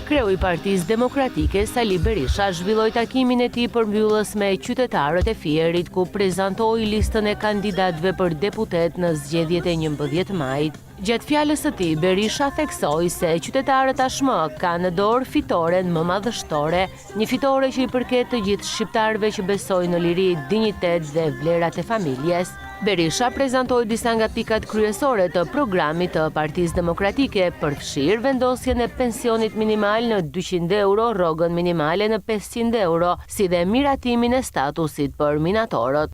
Kreu i Partisë Demokratike Sali Berisha zhvilloi takimin e tij përmbyllës me qytetarët e Fierit, ku prezantoi listën e kandidatëve për deputet në zgjedhjet e 11 majit. Gjatë fjalës së tij, Berisha theksoi se qytetarët tashmë kanë në dorë fitoren më madhështore, një fitore që i përket të gjithë shqiptarëve që besojnë në liri, dinjitet dhe vlerat e familjes. Berisha prezantoi disa nga pikat kryesore të programit të Partisë Demokratike, përfshirë vendosjen e pensionit minimal në 200 euro, rrogën minimale në 500 euro, si dhe miratimin e statusit për minatorët.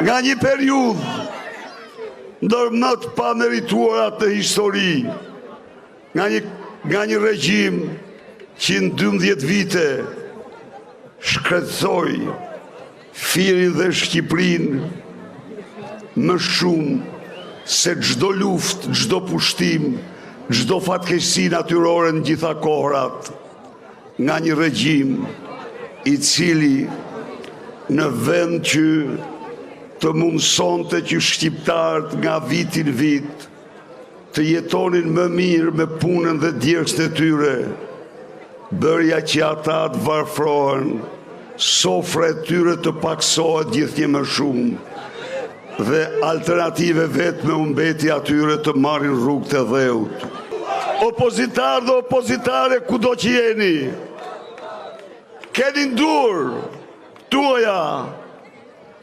Nga një periudhë ndër më të pamerituarat në histori, nga një regjim që në 12 vite shkretësoi Firin dhe Shqipërinë më shumë se çdo luftë, çdo pushtim, çdo fatkeqësi natyrore në gjitha kohrat, nga një regjim i cili në vend që të mundsonte që shqiptarët nga viti në vit të jetonin më mirë me punën dhe djersën e tyre, bërja që ata të varfrohen, sofra e tyre të paksohet gjithnjë më shumë, dhe alternative vetme u mbeti atyre të marrin rrugët e dheut. Opozitar dhe opozitare kudo që jeni, keni ndur tuaja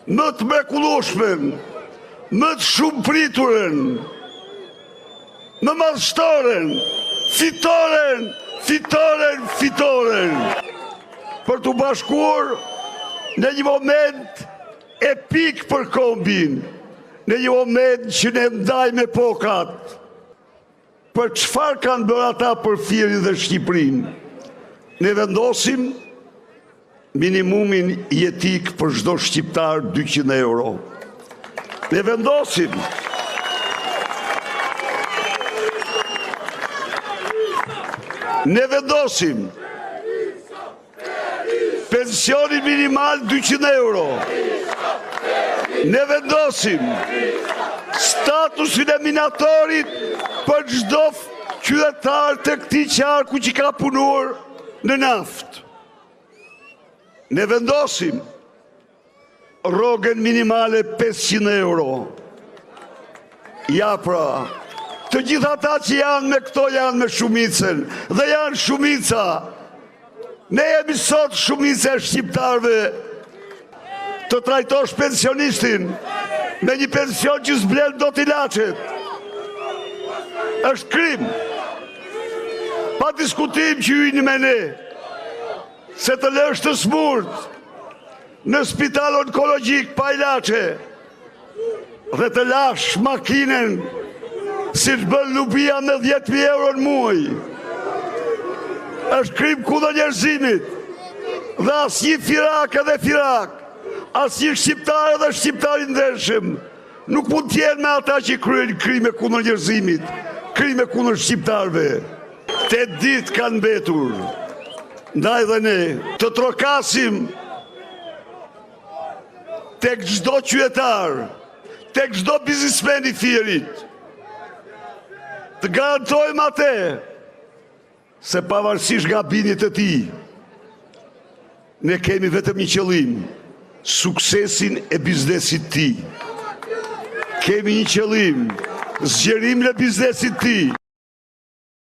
më të mrekullueshmen, më të shumë prituren, më madhështoren, fitoren, për të bashkuar në një moment epik për kombin, në një moment që ne ndaj me pokat. Për çfarë kanë bërë ata për Firin dhe Shqipërinë? Ne vendosim minimumin jetik për çdo shqiptar 200 euro. Ne vendosim pensionin minimal 200 euro. Ne vendosim statusin e minatorit për çdo qytetar të këtij qarku që ka punuar në naftë. Ne vendosim rrogën minimale 500 euro. Ja pra, të gjitha ata që janë me këto janë me shumicën, dhe janë shumica. Ne jemi sot shumica e shqiptarëve. Të trajtosh pensionistin me një pension që s'blen dot ilaçet është krim. Pa diskutim që hyjnë me ne, se të lësh të smurt në spital onkologjik pa ilaçe dhe të lash makinën si të bën lubia me 10.000 euro në muaj, është krim kundër njerëzimit. Dhe asnjë firak edhe firak, asnjë shqiptar edhe shqiptar i ndershëm nuk mund të jenë me ata që kryejnë krime kundër njerëzimit, krime kundër shqiptarëve. 8 ditë kanë mbetur, ndaj dhe ne të trokasim tek çdo qytetar, tek çdo biznesmen i Fierit. Të garantojmë atë se pavarësisht gabimit të tij, ne kemi vetëm një qëllim: suksesin e biznesit ti. Kemi një qëllim: zgjerim në biznesit ti.